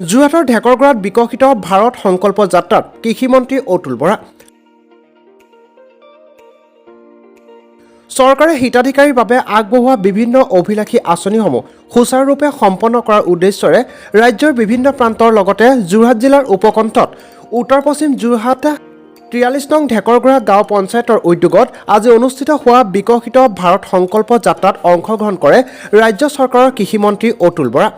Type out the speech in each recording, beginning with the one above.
যোৰহাটৰ ঢেকৰগড়াত বিকশিত ভাৰত সংকল্প যাত্ৰাত কৃষিমন্ত্ৰী অতুল বৰা। চৰকাৰে হিতাধিকাৰীৰ বাবে আগবঢ়োৱা বিভিন্ন অভিলাষী আঁচনিসমূহ সুচাৰুৰূপে সম্পন্ন কৰাৰ উদ্দেশ্যৰে ৰাজ্যৰ বিভিন্ন প্ৰান্তৰ লগতে যোৰহাট জিলাৰ উপকণ্ঠত উত্তৰ পশ্চিম যোৰহাট 43 নং ঢেকৰগড়া গাঁও পঞ্চায়তৰ উদ্যোগত আজি অনুষ্ঠিত হোৱা বিকশিত ভাৰত সংকল্প যাত্ৰাত অংশগ্ৰহণ কৰে ৰাজ্য চৰকাৰৰ কৃষিমন্ত্ৰী অতুল বৰা।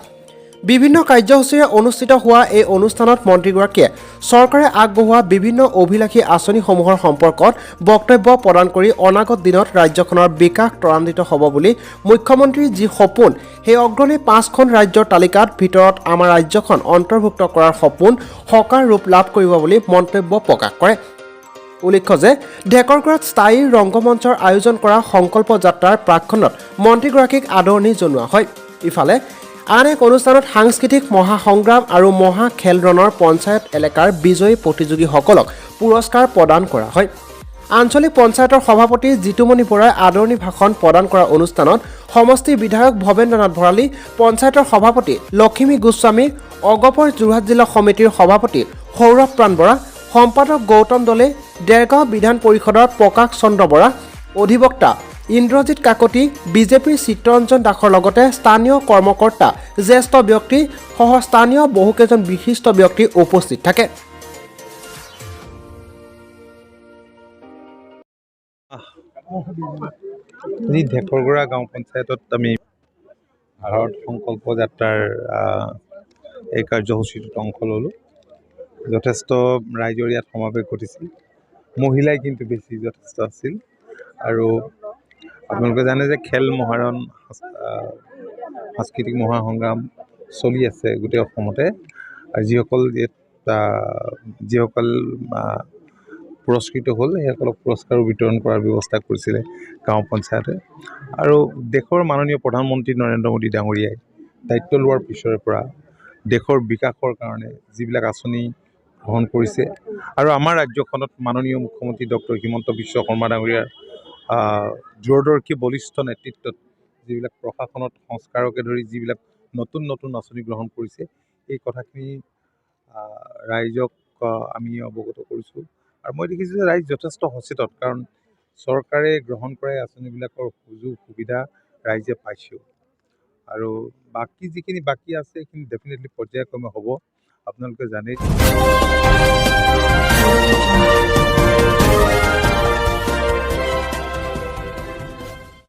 বিভিন্ন কাৰ্যসূচীৰে অনুষ্ঠিত হোৱা এই অনুষ্ঠানত মন্ত্ৰীগৰাকীয়ে চৰকাৰে আগবঢ়োৱা বিভিন্ন অভিলাষী আঁচনিসমূহৰ সম্পৰ্কত বক্তব্য প্ৰদান কৰি অনাগত দিনত ৰাজ্যখনৰ বিকাশ ত্বৰান্বিত হ'ব বুলি মুখ্যমন্ত্ৰীৰ যি সপোন সেই অগ্ৰণী 5খন ৰাজ্যৰ তালিকাত ভিতৰত আমাৰ ৰাজ্যখন অন্তৰ্ভুক্ত কৰাৰ সপোন সকাৰ ৰূপ লাভ কৰিব বুলি মন্তব্য প্ৰকাশ কৰে। উল্লেখ্য যে ঢেকৰগড়াত স্থায়ী ৰংগমঞ্চৰ আয়োজন কৰা সংকল্প যাত্ৰাৰ প্ৰাক্ষণত মন্ত্ৰীগৰাকীক আদৰণি জনোৱা হয়। ইফালে আন এক অনুষ্ঠানত সাংস্কৃতিক মহাসংগ্ৰাম আৰু মহা খেল ৰণৰ পঞ্চায়ত এলেকাৰ বিজয়ী প্ৰতিযোগীসকলক পুৰস্কাৰ প্ৰদান কৰা হয়। আঞ্চলিক পঞ্চায়তৰ সভাপতি জিতুমণি বৰাই আদৰণি ভাষণ প্ৰদান কৰা অনুষ্ঠানত সমষ্টিৰ বিধায়ক ভৱেন্দ্ৰনাথ ভৰালী, পঞ্চায়তৰ সভাপতি লক্ষ্মী গোস্বামী, অগপৰ যোৰহাট জিলা সমিতিৰ সভাপতি সৌৰভ প্ৰাণ বৰা, সম্পাদক গৌতম দলে, দেৰগাঁও বিধান পৰিষদৰ প্ৰকাশ চন্দ্ৰ বৰা, অধিবক্তা ইন্দ্ৰজিৎ কাকতি, বিজেপিৰ চিত্তৰঞ্জন দাসৰ লগতে স্থানীয় কৰ্মকৰ্তা, জ্যেষ্ঠ ব্যক্তি সহ স্থানীয় বহুকেইজন বিশিষ্ট ব্যক্তি উপস্থিত থাকে। আজি ঢেকৰগড়া গাঁও পঞ্চায়তত আমি ভাৰত সংকল্প যাত্ৰাৰ এই কাৰ্যসূচীটোত অংশ ল'লোঁ। যথেষ্ট ৰাইজৰ ইয়াত সমাৱেশ ঘটিছিল। মহিলাই কিন্তু বেছি যথেষ্ট আছিল। আৰু আপোনালোকে জানে যে খেল মহাৰণ সাংস্কৃতিক মহাসংগ্ৰাম চলি আছে গোটেই অসমতে। আৰু যিসকল পুৰস্কৃত হ'ল সেইসকলক পুৰস্কাৰো বিতৰণ কৰাৰ ব্যৱস্থা কৰিছিলে গাঁও পঞ্চায়তে। আৰু দেশৰ মাননীয় প্ৰধানমন্ত্ৰী নৰেন্দ্ৰ মোদী ডাঙৰীয়াই দায়িত্ব লোৱাৰ পিছৰে পৰা দেশৰ বিকাশৰ কাৰণে যিবিলাক আঁচনি গ্ৰহণ কৰিছে আৰু আমাৰ ৰাজ্যখনত মাননীয় মুখ্যমন্ত্ৰী ডক্টৰ হিমন্ত বিশ্ব শৰ্মা ডাঙৰীয়াৰ দূৰদৰ্শী বলিষ্ঠ নেতৃত্বত যিবিলাক প্ৰশাসনত সংস্কাৰকে ধৰি যিবিলাক নতুন নতুন আঁচনি গ্ৰহণ কৰিছে এই কথাখিনি ৰাইজক আমি অৱগত কৰিছোঁ। আৰু মই দেখিছোঁ যে ৰাইজ যথেষ্ট সচেতন, কাৰণ চৰকাৰে গ্ৰহণ কৰা আঁচনিবিলাকৰ সুযোগ সুবিধা ৰাইজে পাইছেও। আৰু যিখিনি বাকী আছে সেইখিনি ডেফিনেটলি পৰ্যায়ক্ৰমে হ'ব। আপোনালোকে জানেই